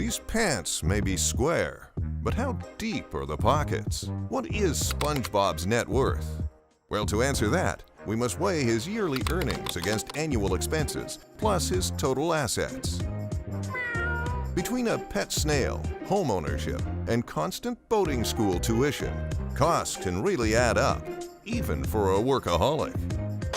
These pants may be square, but how deep are the pockets? What is SpongeBob's net worth? Well, to answer that, we must weigh his yearly earnings against annual expenses, plus his total assets. Between a pet snail, home ownership, and constant boating school tuition, costs can really add up, even for a workaholic.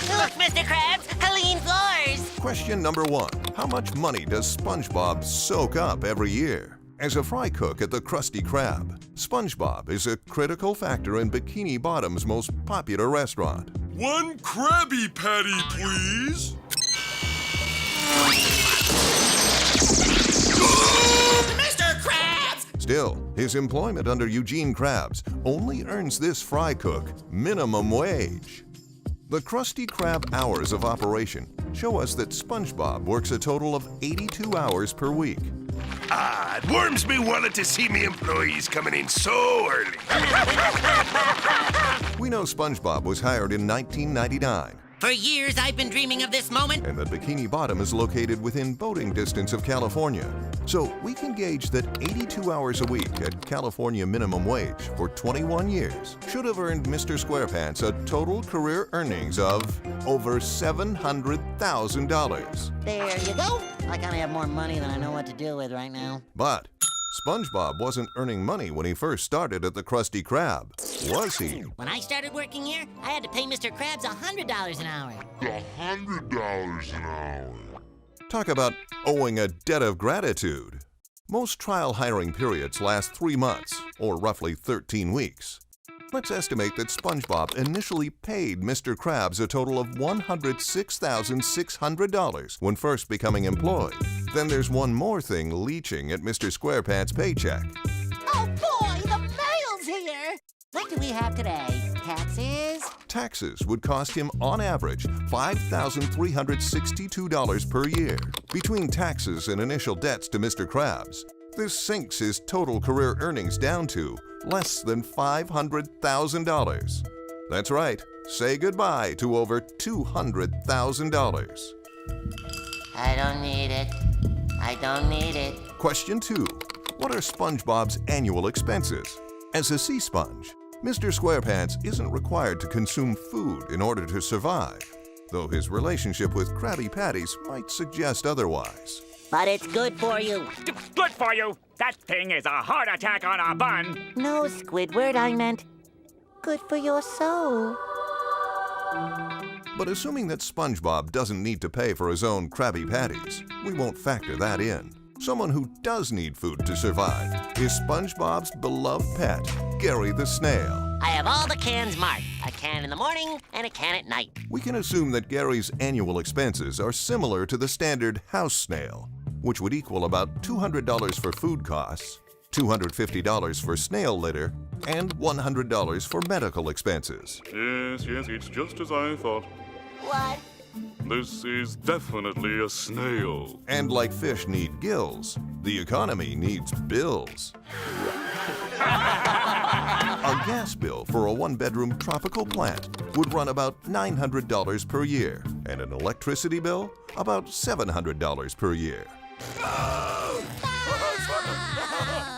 Look, Mr. Krabs, clean floors! Question number 1. How much money does SpongeBob soak up every year? As a fry cook at the Krusty Krab, SpongeBob is a critical factor in Bikini Bottom's most popular restaurant. 1 Krabby Patty, please. Mr. Krabs! Still, his employment under Eugene Krabs only earns this fry cook minimum wage. The Krusty Krab hours of operation show us that SpongeBob works a total of 82 hours per week. It warms me wallet to see me employees coming in so early. We know SpongeBob was hired in 1999. For years, I've been dreaming of this moment. And that Bikini Bottom is located within boating distance of California. So we can gauge that 82 hours a week at California minimum wage for 21 years should have earned Mr. SquarePants a total career earnings of over $700,000. There you go. I kind of have more money than I know what to do with right now. But SpongeBob wasn't earning money when he first started at the Krusty Krab, was he? When I started working here, I had to pay Mr. Krabs $100 an hour. $100 an hour. Talk about owing a debt of gratitude. Most trial hiring periods last 3 months, or roughly 13 weeks. Let's estimate that SpongeBob initially paid Mr. Krabs a total of $106,600 when first becoming employed. Then there's one more thing leeching at Mr. SquarePants' paycheck. Oh boy, the mail's here! What do we have today? Taxes? Taxes would cost him, on average, $5,362 per year. Between taxes and initial debts to Mr. Krabs, this sinks his total career earnings down to less than $500,000. That's right, say goodbye to over $200,000. I don't need it. I don't need it. Question 2. What are SpongeBob's annual expenses? As a sea sponge, Mr. SquarePants isn't required to consume food in order to survive, though his relationship with Krabby Patties might suggest otherwise. But it's good for you. Good for you! That thing is a heart attack on a bun! No, Squidward, I meant good for your soul. But assuming that SpongeBob doesn't need to pay for his own Krabby Patties, we won't factor that in. Someone who does need food to survive is SpongeBob's beloved pet, Gary the Snail. I have all the cans marked. A can in the morning and a can at night. We can assume that Gary's annual expenses are similar to the standard house snail, which would equal about $200 for food costs, $250 for snail litter, and $100 for medical expenses. Yes, it's just as I thought. What? This is definitely a snail. And like fish need gills, the economy needs bills. A gas bill for a one-bedroom tropical plant would run about $900 per year, and an electricity bill about $700 per year.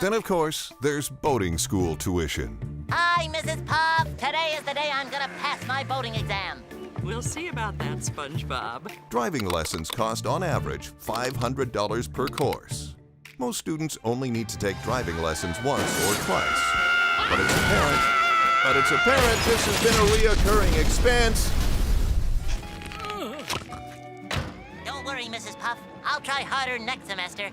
Then, of course, there's boating school tuition. Hi, Mrs. Puff. Today is the day I'm gonna pass my boating exam. We'll see about that, SpongeBob. Driving lessons cost on average $500 per course. Most students only need to take driving lessons once or twice. But it's apparent this has been a reoccurring expense. Don't worry, Mrs. Puff. I'll try harder next semester.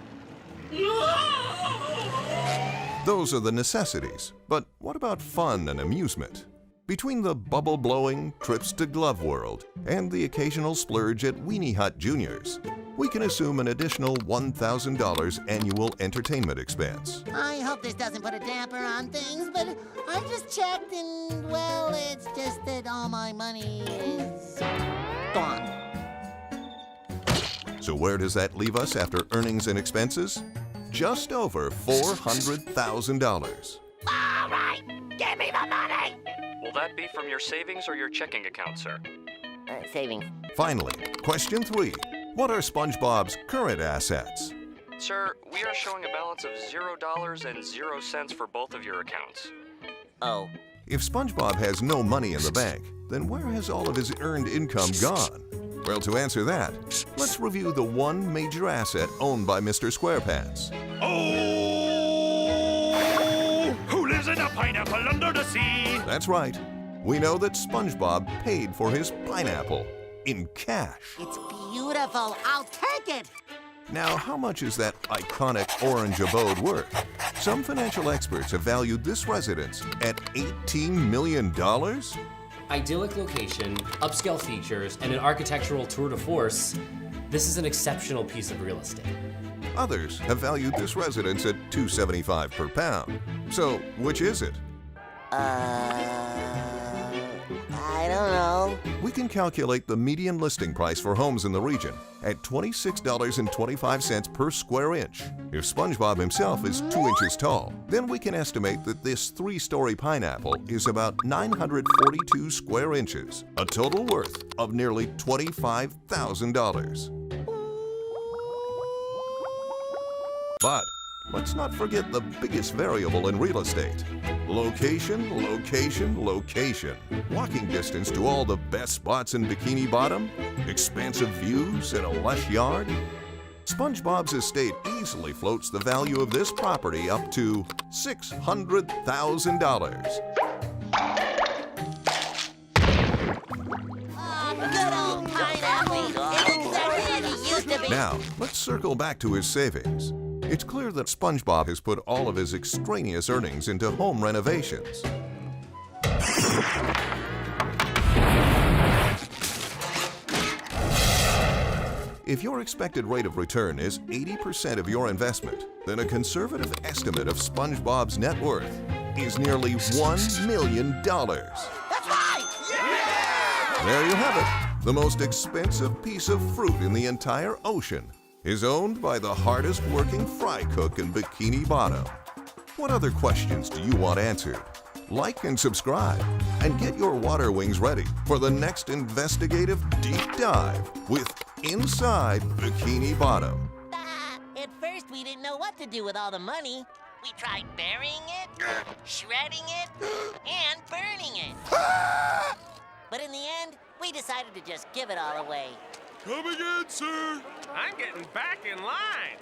Those are the necessities. But what about fun and amusement? Between the bubble-blowing trips to Glove World and the occasional splurge at Weenie Hut Juniors, we can assume an additional $1,000 annual entertainment expense. I hope this doesn't put a damper on things, but I just checked and, well, it's just that all my money is gone. So where does that leave us after earnings and expenses? Just over $400,000. All right, give me the money. Will that be from your savings or your checking account, sir? Savings. Finally, question 3. What are SpongeBob's current assets? Sir, we are showing a balance of $0.00 for both of your accounts. Oh. If SpongeBob has no money in the bank, then where has all of his earned income gone? Well, to answer that, let's review the one major asset owned by Mr. SquarePants. Oh! Who lives in a pineapple under the sea? That's right. We know that SpongeBob paid for his pineapple in cash. It's beautiful. I'll take it. Now, how much is that iconic orange abode worth? Some financial experts have valued this residence at $18 million. Idyllic location, upscale features, and an architectural tour de force, this is an exceptional piece of real estate. Others have valued this residence at $2.75 per pound. So, which is it? I don't know. We can calculate the median listing price for homes in the region at $26.25 per square inch. If SpongeBob himself is 2 inches tall, then we can estimate that this 3-story pineapple is about 942 square inches, a total worth of nearly $25,000. But let's not forget the biggest variable in real estate. Location, location, location. Walking distance to all the best spots in Bikini Bottom? Expansive views and a lush yard? SpongeBob's estate easily floats the value of this property up to $600,000. Good old pineapple. It's exactly as he used to be. Now, let's circle back to his savings. It's clear that SpongeBob has put all of his extraneous earnings into home renovations. If your expected rate of return is 80% of your investment, then a conservative estimate of SpongeBob's net worth is nearly $1 million. That's right! Yeah! There you have it. The most expensive piece of fruit in the entire ocean is owned by the hardest working fry cook in Bikini Bottom. What other questions do you want answered? Like and subscribe, and get your water wings ready for the next investigative deep dive with Inside Bikini Bottom. At first, we didn't know what to do with all the money. We tried burying it, shredding it, and burning it. But in the end, we decided to just give it all away. Come again, sir. I'm getting back in line.